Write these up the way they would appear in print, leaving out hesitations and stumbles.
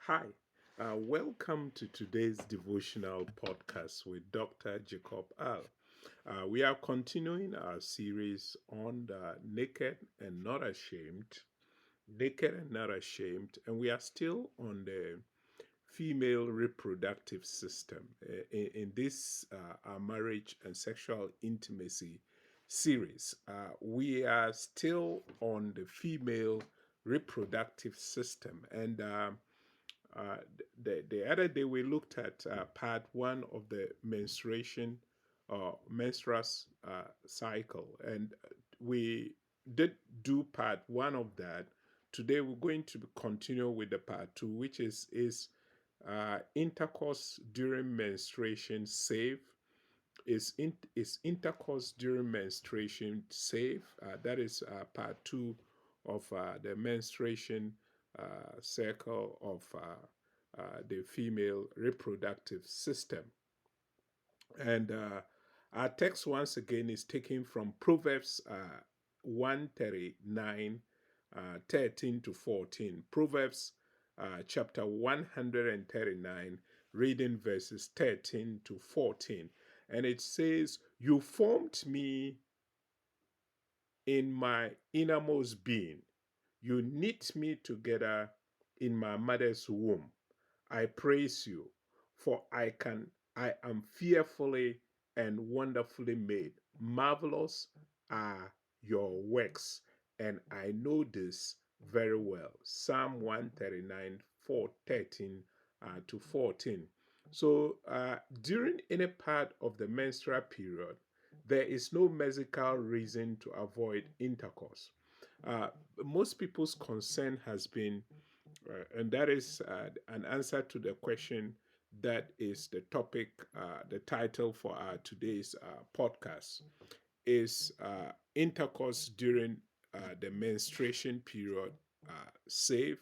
Hi, welcome to today's devotional podcast with Dr. Jacob Al. We are continuing our series on the naked and not ashamed, and we are still on the female reproductive system in this our marriage and sexual intimacy series. We are still on the female reproductive system, and the other day we looked at part one of the menstrual cycle, and we did do part one of that. Today we're going to continue with the part two, which is intercourse during menstruation safe? Is intercourse during menstruation safe? That is part two of the menstruation circle of the female reproductive system. And our text once again is taken from Proverbs 139, 13 to 14. Proverbs chapter 139, reading verses 13 to 14. And it says, "You formed me in my innermost being. You knit me together in my mother's womb. I praise you, for I am fearfully and wonderfully made. Marvelous are your works, and I know this very well." Psalm 139, 4:13 to 14. So during any part of the menstrual period, there is no medical reason to avoid intercourse. Most people's concern has been, and that is an answer to the question that is the topic, the title for our today's podcast is intercourse during the menstruation period safe?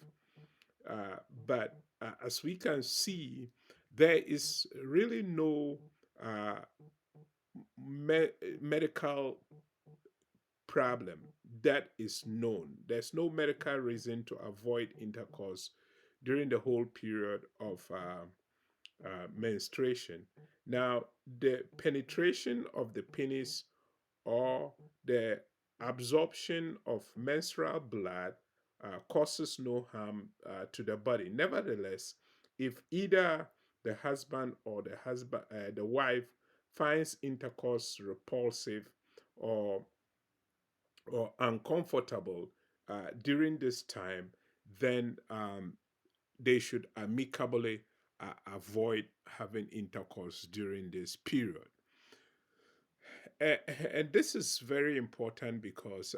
But as we can see, there is really no uh, medical problem that is known. There's no medical reason to avoid intercourse during the whole period of menstruation. Now, the penetration of the penis or the absorption of menstrual blood causes no harm to the body. Nevertheless, if either the wife finds intercourse repulsive or uncomfortable during this time, then they should amicably avoid having intercourse during this period. And this is very important because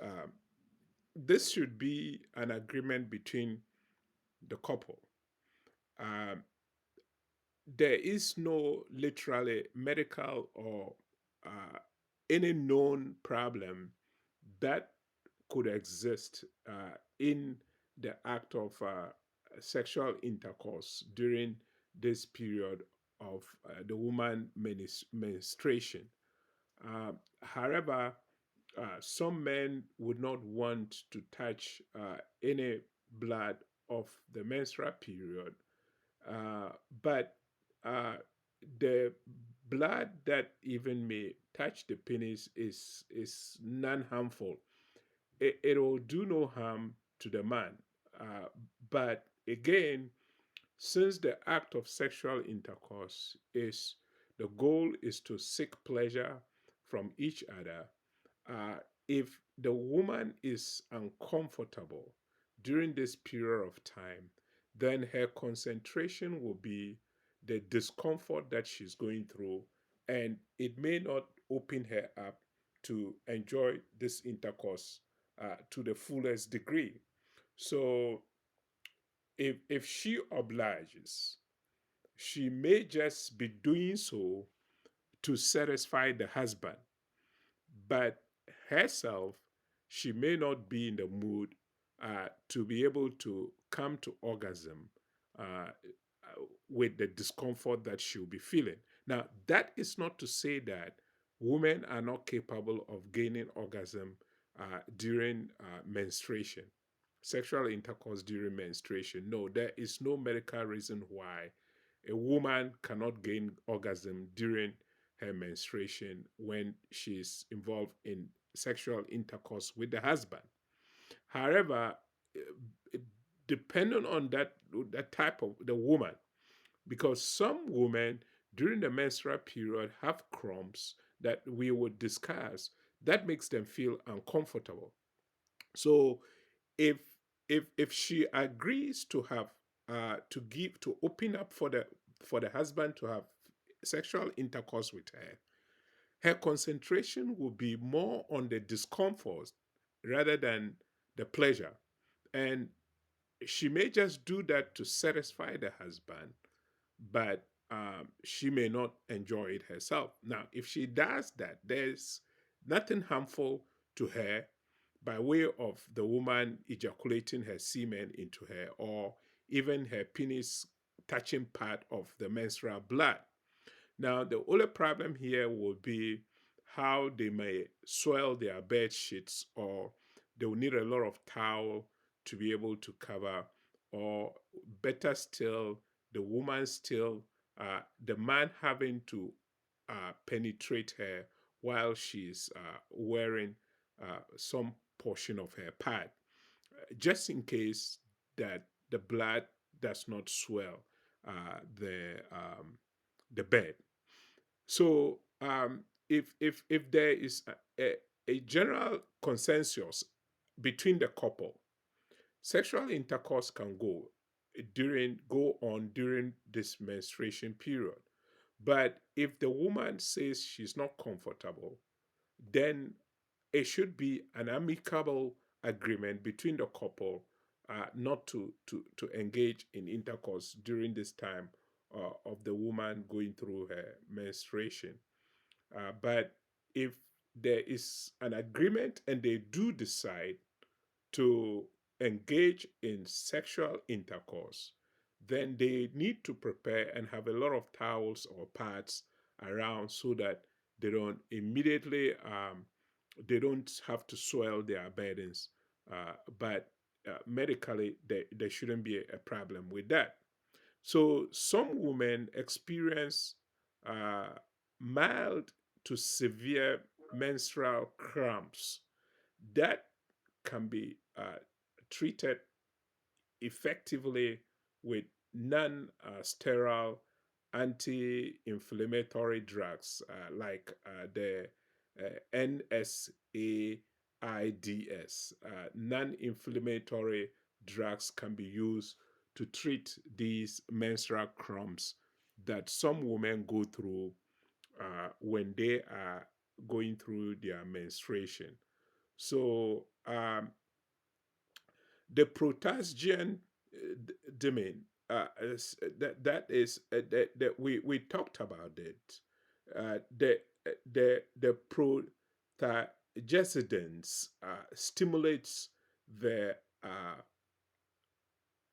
this should be an agreement between the couple. Um, there is no literally medical or uh, any known problem that could exist in the act of sexual intercourse during this period of the woman menstruation. However, some men would not want to touch any blood of the menstrual period, but the blood that even may touch the penis is non-harmful. It will do no harm to the man. But again, since the act of sexual intercourse is the goal is to seek pleasure from each other, uh, if the woman is uncomfortable during this period of time, then her concentration will be the discomfort that she's going through, and it may not open her up to enjoy this intercourse to the fullest degree. So, if she obliges, she may just be doing so to satisfy the husband, but herself, she may not be in the mood to be able to come to orgasm uh, with the discomfort that she'll be feeling. Now, that is not to say that women are not capable of gaining orgasm during menstruation. sexual intercourse during menstruation. No, there is no medical reason why a woman cannot gain orgasm during her menstruation when she's involved in sexual intercourse with the husband. However, eh, depending on that type of the woman, because some women during the menstrual period have cramps that we would discuss that makes them feel uncomfortable. So if if she agrees to have to open up for the husband to have sexual intercourse with her, her concentration will be more on the discomfort rather than the pleasure. And she may just do that to satisfy the husband, but she may not enjoy it herself. Now, if she does that, there's nothing harmful to her by way of the woman ejaculating her semen into her or even her penis touching part of the menstrual blood. Now, the only problem here will be how they may soil their bed sheets, or they will need a lot of towel to be able to cover, or better still, the woman still, the man having to penetrate her while she's wearing some portion of her pad, just in case that the blood does not swell the bed. So if there is a general consensus between the couple, sexual intercourse can go on during this menstruation period. But if the woman says she's not comfortable, then it should be an amicable agreement between the couple not to engage in intercourse during this time of the woman going through her menstruation. But if there is an agreement and they do decide to engage in sexual intercourse, then they need to prepare and have a lot of towels or pads around so that they don't immediately they don't have to soil their beddings. But medically, there shouldn't be a problem with that. So some women experience uh, mild to severe menstrual cramps that can be treated effectively with non sterile anti inflammatory drugs like the NSAIDs. Non inflammatory drugs can be used to treat these menstrual cramps that some women go through when they are going through their menstruation. So, the protostogen domain that is that we talked about it. The protogesins stimulates the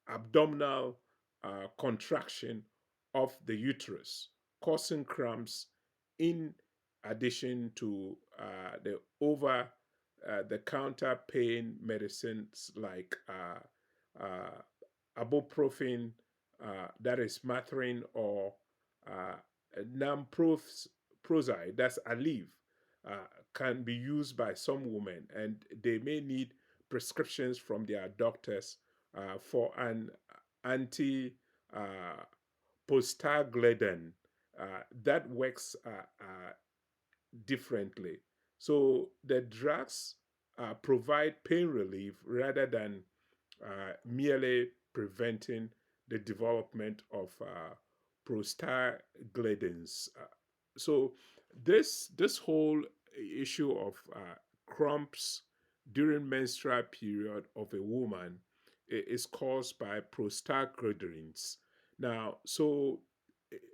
abdominal contraction of the uterus, causing cramps in addition to the over the counter pain medicines like ibuprofen, that is Methrin, or uh, Namproxide, that's Aleve, can be used by some women, and they may need prescriptions from their doctors for an anti prostaglandin that works differently. So the drugs provide pain relief rather than merely preventing the development of prostaglandins. So this whole issue of cramps during menstrual period of a woman is caused by prostaglandins. Now, so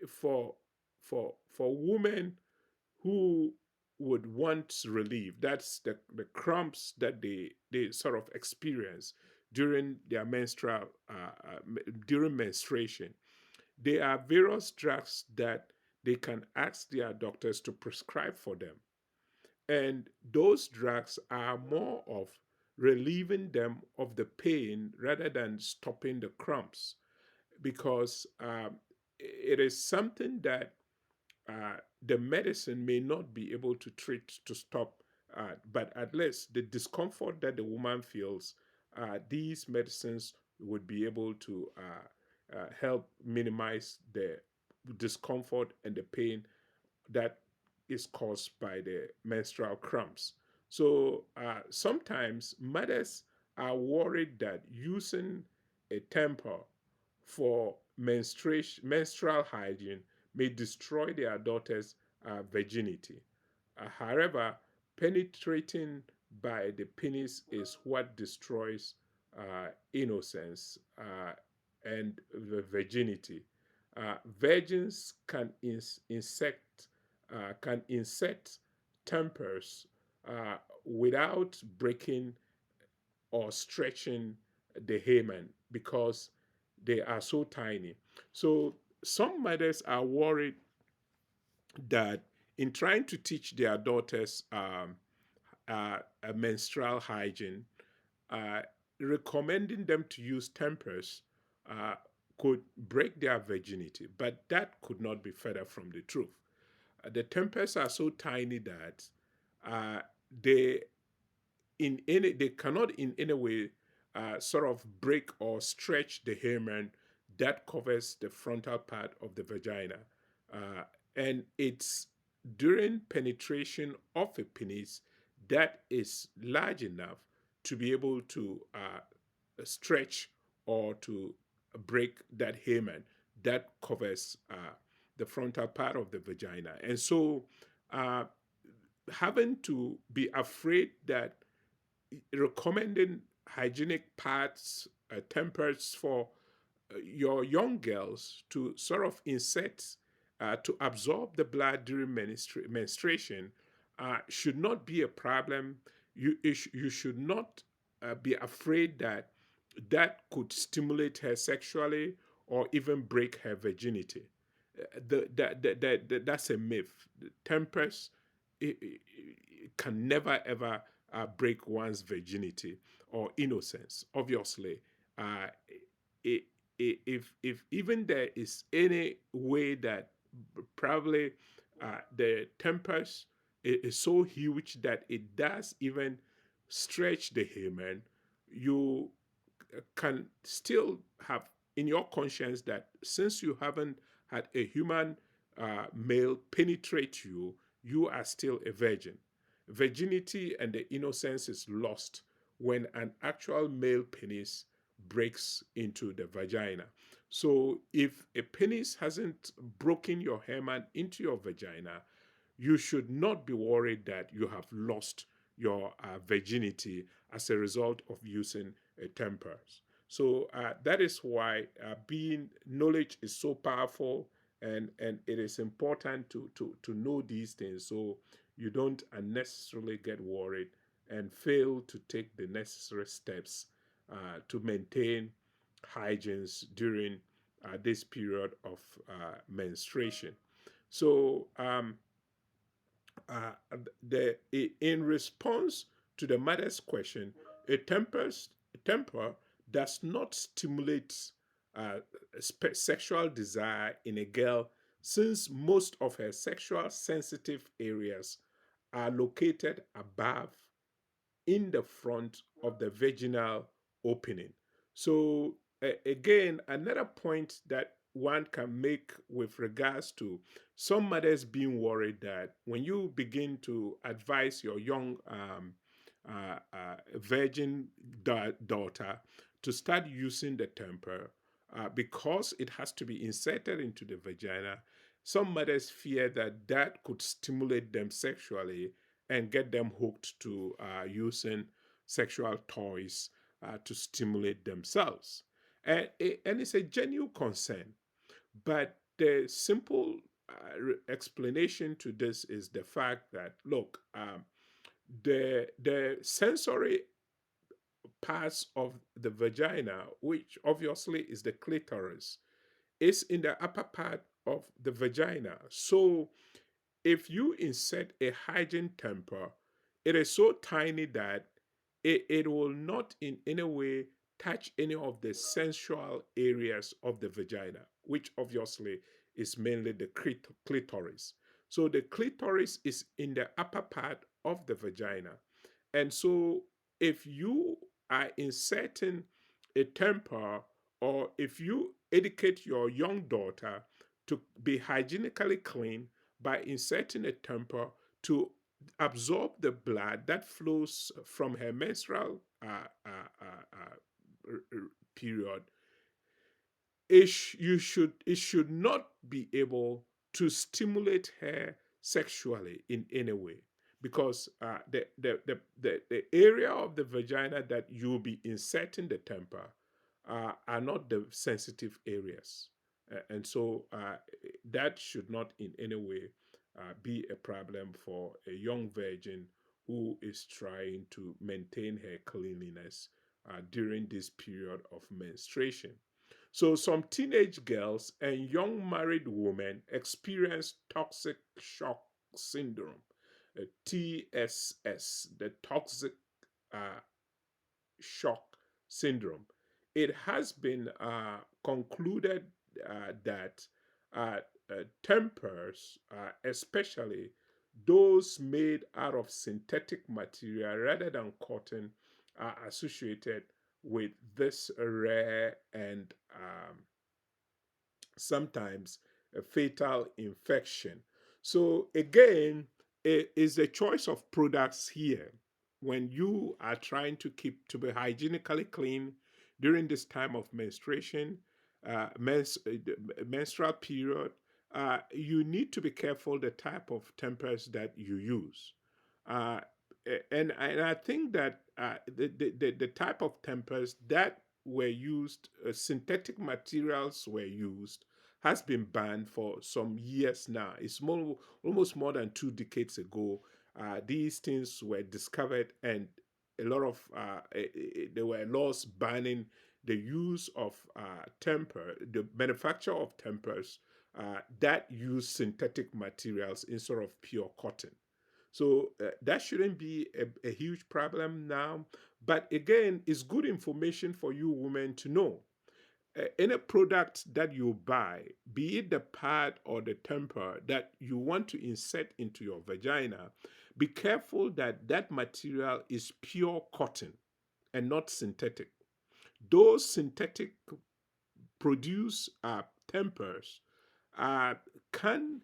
for for women who would want relief, that's the cramps that they sort of experience during their during menstruation. There are various drugs that they can ask their doctors to prescribe for them, and those drugs are more of relieving them of the pain rather than stopping the cramps, because it is something that uh, the medicine may not be able to treat to stop, but at least the discomfort that the woman feels, these medicines would be able to help minimize the discomfort and the pain that is caused by the menstrual cramps. So sometimes mothers are worried that using a tampon for menstrual hygiene may destroy their daughter's virginity. However, penetrating by the penis is what destroys innocence and the virginity. Virgins can insect tempers without breaking or stretching the hymen because they are so tiny. So some mothers are worried that in trying to teach their daughters a menstrual hygiene, uh, recommending them to use tempers uh, could break their virginity, but that could not be further from the truth. The tempers are so tiny that uh, they they cannot in any way sort of break or stretch the hymen that covers the frontal part of the vagina, uh, and it's during penetration of a penis that is large enough to be able to stretch or to break that hymen that covers the frontal part of the vagina. And so uh, having to be afraid that recommending hygienic pads, tempers for your young girls to sort of insert, to absorb the blood during menstruation should not be a problem. You should not be afraid that that could stimulate her sexually or even break her virginity. That's a myth. Tempers can never ever break one's virginity or innocence. Obviously, uh, I if even there is any way that probably the tempers is so huge that it does even stretch the hymen, you can still have in your conscience that since you haven't had a human male penetrate you, you are still a virgin. Virginity and the innocence is lost when an actual male penis breaks into the vagina. So if a penis hasn't broken your hymen into your vagina, you should not be worried that you have lost your virginity as a result of using a tampers. So that is why being knowledge is so powerful, and it is important to know these things so you don't unnecessarily get worried and fail to take the necessary steps to maintain hygiene during this period of menstruation. So uh, in response to the mother's question, a temper does not stimulate uh, sexual desire in a girl since most of her sexual sensitive areas are located above in the front of the vaginal opening. So, again, another point that one can make with regards to some mothers being worried that when you begin to advise your young virgin daughter to start using the temper because it has to be inserted into the vagina, some mothers fear that that could stimulate them sexually and get them hooked to using sexual toys to stimulate themselves. And it's a genuine concern. But the simple explanation to this is the fact that, look, the sensory parts of the vagina, which obviously is the clitoris, is in the upper part of the vagina. So if you insert a hygiene temper, it is so tiny that it will not in any way touch any of the sensual areas of the vagina, which obviously is mainly the clitoris. So the clitoris is in the upper part of the vagina. And so if you are inserting a temper, or if you educate your young daughter to be hygienically clean by inserting a temper to absorb the blood that flows from her menstrual period, it should not be able to stimulate her sexually in any way, because the area of the vagina that you'll be inserting the temper are not the sensitive areas. And so that should not in any way be a problem for a young virgin who is trying to maintain her cleanliness during this period of menstruation. So, some teenage girls and young married women experience toxic shock syndrome, TSS, the toxic uh, shock syndrome. It has been concluded that tempers, especially those made out of synthetic material rather than cotton, are associated with this rare and sometimes a fatal infection. So, again, it is a choice of products here. When you are trying to keep to be hygienically clean during this time of menstruation, menstrual period, you need to be careful the type of tempers that you use. Uh, and I think that the type of tempers that were used, synthetic materials were used, has been banned for some years now. It's almost more than 2 decades ago. These things were discovered, and a lot of there were laws banning the use of the manufacture of tempers that use synthetic materials instead of pure cotton. So that shouldn't be a huge problem now. But again, it's good information for you women to know. Any product that you buy, be it the pad or the temper that you want to insert into your vagina, be careful that that material is pure cotton and not synthetic. Those synthetic produce tempers uh, can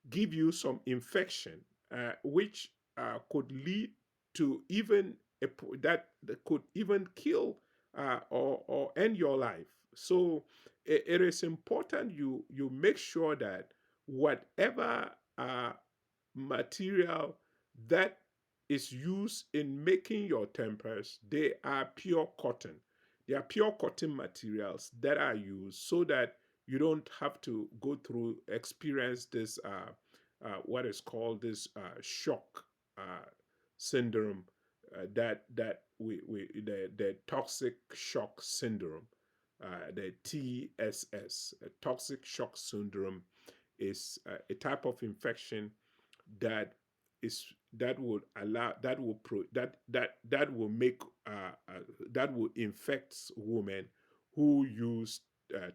give you some infection, which could lead to even that could even kill or end your life. So it is important you make sure that whatever material that is used in making your tempers, they are pure cotton. They are pure cotton materials that are used so that you don't have to go through experience this what is called this shock syndrome, that we the toxic shock syndrome, the TSS. Toxic shock syndrome is a type of infection that is that would allow that will pro, that will make that will infect women who use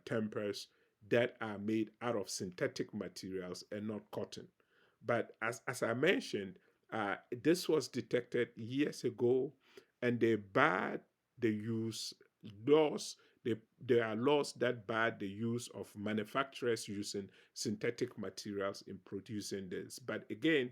tempers that are made out of synthetic materials and not cotton. But as I mentioned, this was detected years ago, and they barred the use laws. There are laws that bar the use of manufacturers using synthetic materials in producing this. But again,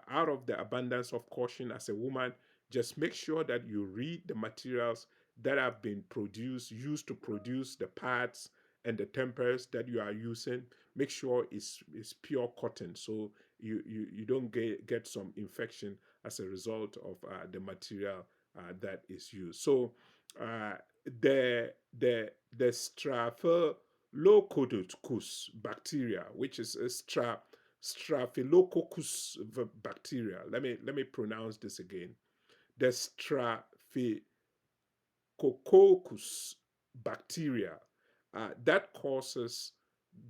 out of the abundance of caution, as a woman, just make sure that you read the materials that have been used to produce the pads and the tempers that you are using. Make sure it's pure cotton, so you don't get some infection as a result of the material that is used. So uh, the Staphylococcus bacteria, which is a Staphylococcus bacteria. Let me pronounce this again. The Staphylococcus bacteria that causes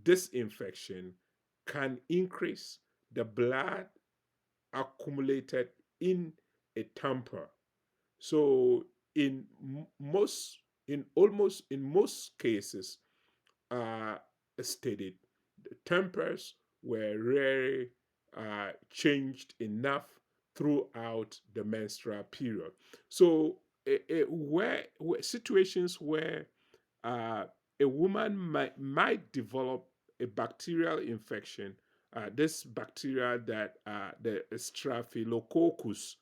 this infection can increase the blood accumulated in a tamper. So most, in most cases, uh, stated, the tempers were rarely changed enough throughout the menstrual period. So, where situations where uh, a woman might develop a bacterial infection, this bacteria that the Staphylococcus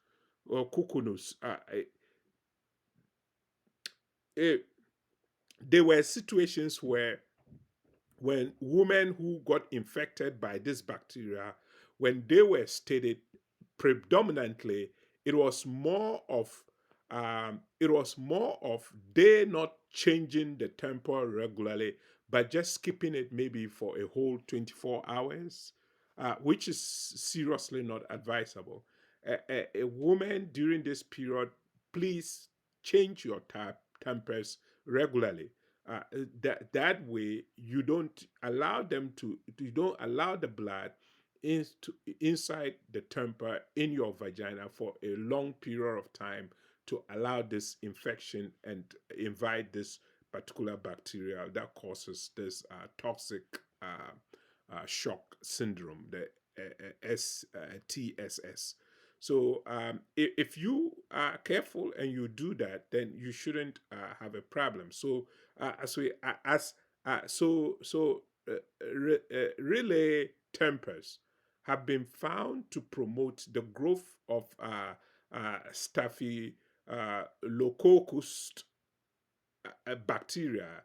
or coconuts, it, there were situations where when women who got infected by this bacteria, when they were stated, predominantly it was more of they not changing the temper regularly, but just keeping it maybe for a whole 24 hours, which is seriously not advisable. A woman during this period, please change your tempers regularly. That way you don't allow the blood inside the temper in your vagina for a long period of time to allow this infection and invite this particular bacteria that causes this toxic shock syndrome, the TSS. So, if you are careful and you do that, then you shouldn't have a problem. So, as we as so relay tempers have been found to promote the growth of Staphylococcus bacteria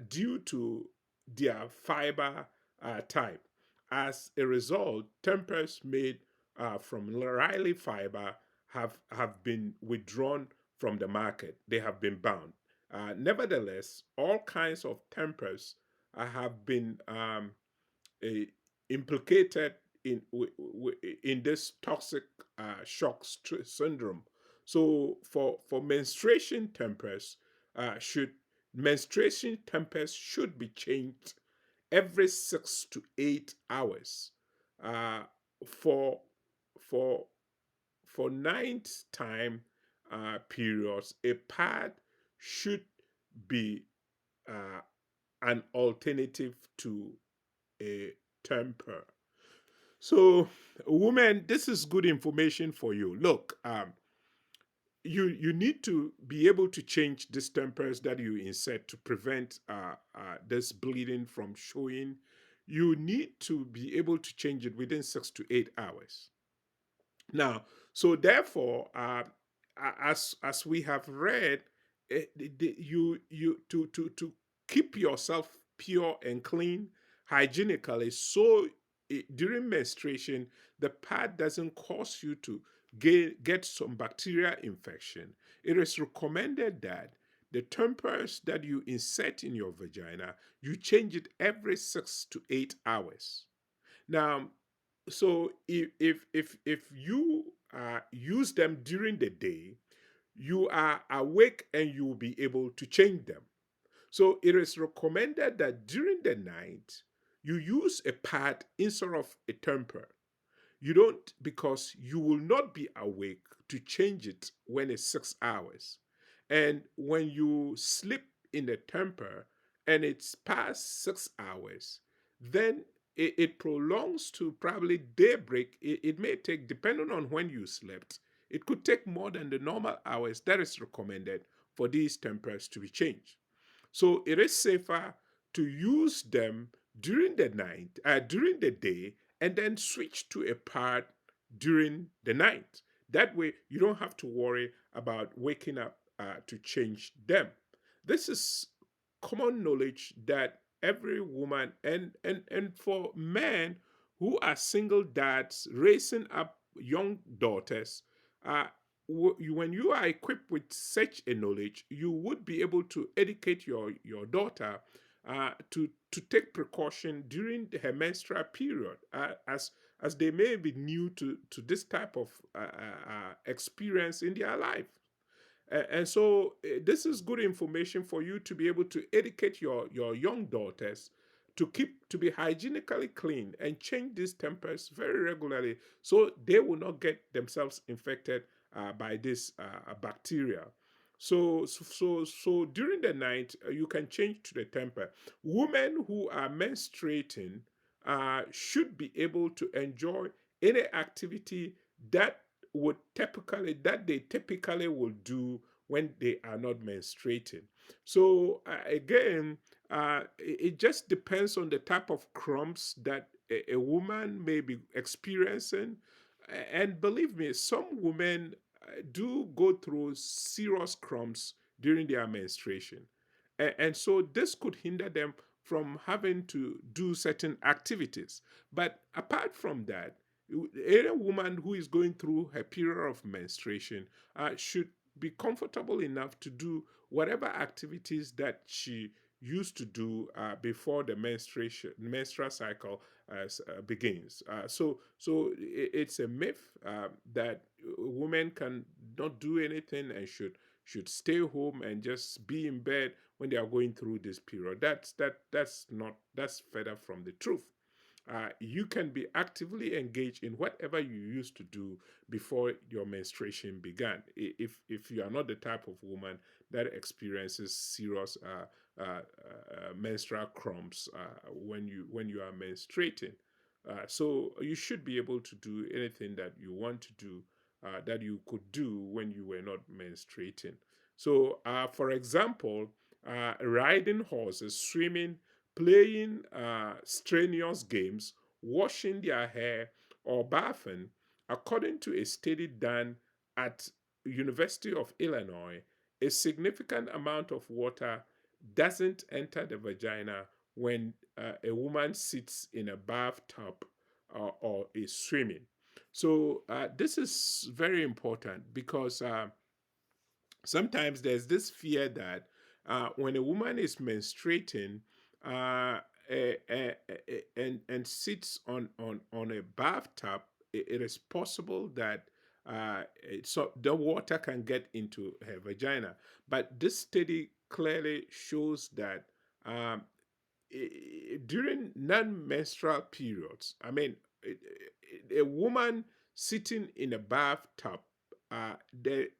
due to their fiber type. As a result, tempers made from Riley fiber have been withdrawn from the market. They have been banned. Nevertheless, all kinds of tempers have been uh, implicated in this toxic shock syndrome. So for should menstruation tempers should be changed every 6 to 8 hours. Uh, for for for ninth time periods, a pad should be uh, an alternative to a temper. So, women, this is good information for you. Look, you need to be able to change these tempers that you insert to prevent this bleeding from showing. You need to be able to change it within 6 to 8 hours. Now, so therefore, as we have read, to keep yourself pure and clean hygienically, so during menstruation, the pad doesn't cause you to get some bacterial infection. It is recommended that the tempers that you insert in your vagina, you change it every 6 to 8 hours. Now, so if you use them during the day, you are awake and you will be able to change them. So it is recommended that during the night you use a pad instead of a temper. You don't, because you will not be awake to change it when it's 6 hours. And when you sleep in a temper and it's past 6 hours, then it prolongs to probably daybreak. It may take, depending on when you slept, it could take more than the normal hours that is recommended for these tempers to be changed. So it is safer to use them during the night, during the day, and then switch to a pad during the night. That way, you don't have to worry about waking up to change them. This is common knowledge that every woman and for men who are single dads raising up young daughters, uh, when you are equipped with such a knowledge, you would be able to educate your daughter to take precaution during her menstrual period, as they may be new to this type of experience in their life. And so this is good information for you to be able to educate your young daughters to be hygienically clean and change these tempers very regularly so they will not get themselves infected by this bacteria. So during the night, you can change to the temper. Women who are menstruating should be able to enjoy any activity that that they typically will do when they are not menstruating. So again, it just depends on the type of cramps that a woman may be experiencing. And believe me, some women do go through serious cramps during their menstruation. And so this could hinder them from having to do certain activities. But apart from that, any woman who is going through her period of menstruation should be comfortable enough to do whatever activities that she used to do before the menstrual cycle begins. So it's a myth that women can not do anything and should stay home and just be in bed when they are going through this period. That's further from the truth. You can be actively engaged in whatever you used to do before your menstruation began. If you are not the type of woman that experiences serious menstrual cramps when you are menstruating, so you should be able to do anything that you want to do that you could do when you were not menstruating. So, for example, riding horses, swimming, playing strenuous games, washing their hair, or bathing, according to a study done at University of Illinois, a significant amount of water doesn't enter the vagina when a woman sits in a bathtub or is swimming. So this is very important because sometimes there's this fear that when a woman is menstruating and sits on a bathtub, it is possible that so the water can get into her vagina. But this study clearly shows that um, during non-menstrual periods, I mean, a woman sitting in a bathtub, the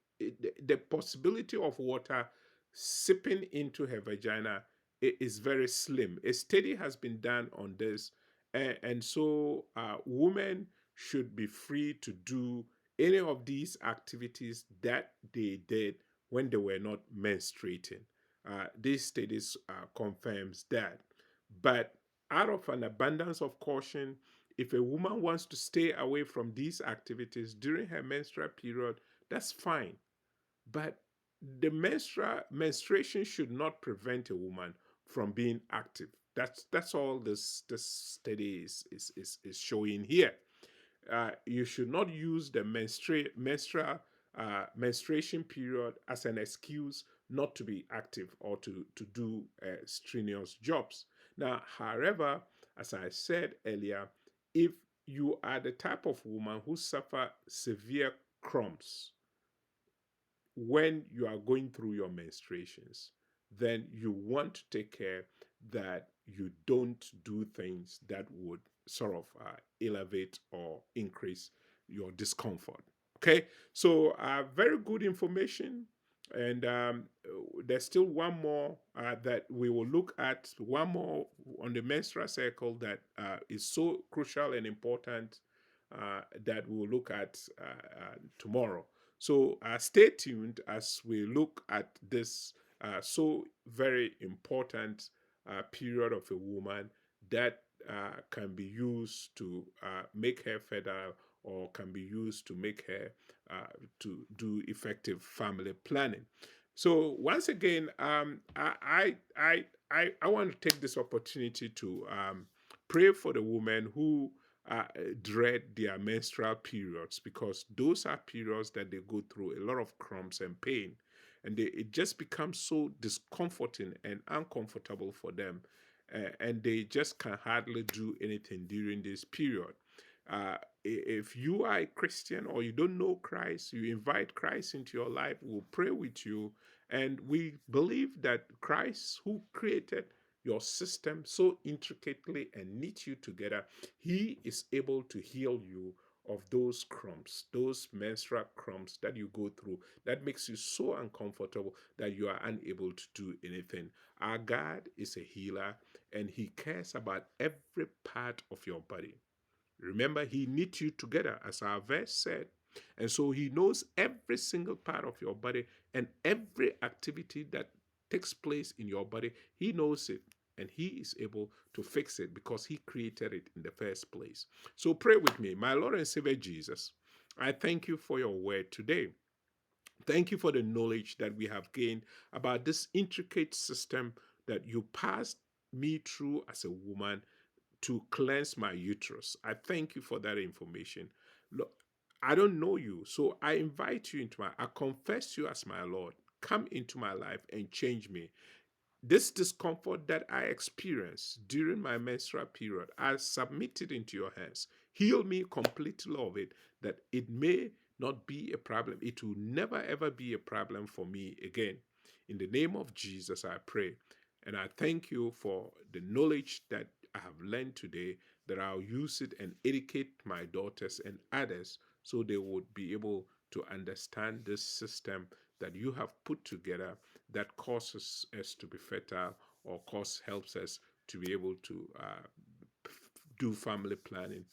possibility of water seeping into her vagina is very slim. A study has been done on this, and so women should be free to do any of these activities that they did when they were not menstruating. These studies confirms that. But out of an abundance of caution, if a woman wants to stay away from these activities during her menstrual period, that's fine. But the menstruation should not prevent a woman from being active. That's all this study is showing here. You should not use the menstruation period as an excuse not to be active or to do strenuous jobs. Now, however, as I said earlier, if you are the type of woman who suffer severe cramps when you are going through your menstruations, then you want to take care that you don't do things that would sort of elevate or increase your discomfort. Okay, so very good information. And there's still one more that we will look at, one more on the menstrual cycle that is so crucial and important that we'll look at tomorrow. So stay tuned as we look at this so very important period of a woman that can be used to make her fertile or can be used to make her to do effective family planning. So once again, I want to take this opportunity to pray for the women who dread their menstrual periods, because those are periods that they go through a lot of cramps and pain, and it just becomes so discomforting and uncomfortable for them, and they just can hardly do anything during this period. If you are a Christian or you don't know Christ, you invite Christ into your life. We'll pray with you. And we believe that Christ, who created your system so intricately and knit you together, he is able to heal you of those crumbs, those menstrual crumbs that you go through that makes you so uncomfortable that you are unable to do anything. Our God is a healer and He cares about every part of your body. Remember, He knit you together, as our verse said. And so He knows every single part of your body and every activity that takes place in your body. He knows it and He is able to fix it because He created it in the first place. So pray with me. My Lord and Savior Jesus, I thank you for your word today. Thank you for the knowledge that we have gained about this intricate system that you passed me through as a woman to cleanse my uterus. I thank you for that information. Look, I don't know you, so I invite you I confess you as my Lord. Come into my life and change me. This discomfort that I experience during my menstrual period, I submit it into your hands. Heal me completely of it, that it may not be a problem. It will never ever be a problem for me again. In the name of Jesus, I pray. And I thank you for the knowledge that I have learned today, that I'll use it and educate my daughters and others so they would be able to understand this system that you have put together that causes us to be fertile or helps us to be able to do family planning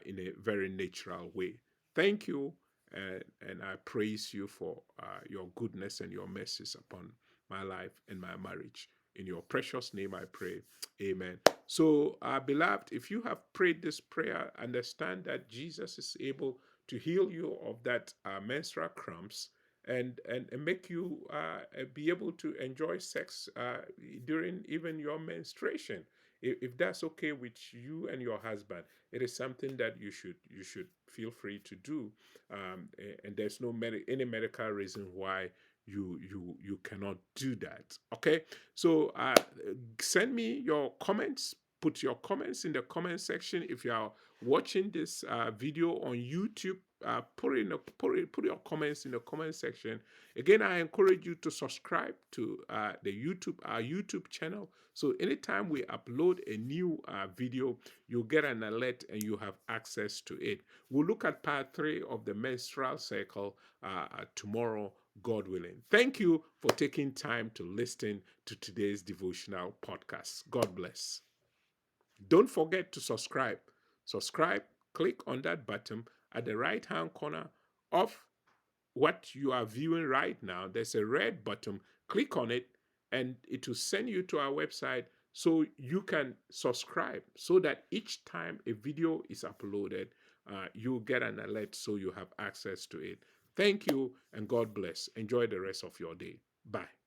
in a very natural way. Thank you, and I praise you for your goodness and your mercies upon my life and my marriage. In your precious name I pray. Amen. So, beloved, if you have prayed this prayer, understand that Jesus is able to heal you of that menstrual cramps and make you be able to enjoy sex during even your menstruation. If that's okay with you and your husband, it is something that you should feel free to do, and there's no any medical reason why you cannot do that. Okay, so send me your comments. Put your comments in the comment section. If you are watching this video on YouTube, put your comments in the comment section. Again, I encourage you to subscribe to our YouTube channel. So anytime we upload a new video, you'll get an alert and you have access to it. We'll look at part 3 of the menstrual cycle tomorrow, God willing. Thank you for taking time to listen to today's devotional podcast. God bless. Don't forget to subscribe. Subscribe, click on that button at the right hand corner of what you are viewing right now. There's a red button. Click on it and it will send you to our website so you can subscribe so that each time a video is uploaded, you'll get an alert so you have access to it. Thank you and God bless. Enjoy the rest of your day. Bye.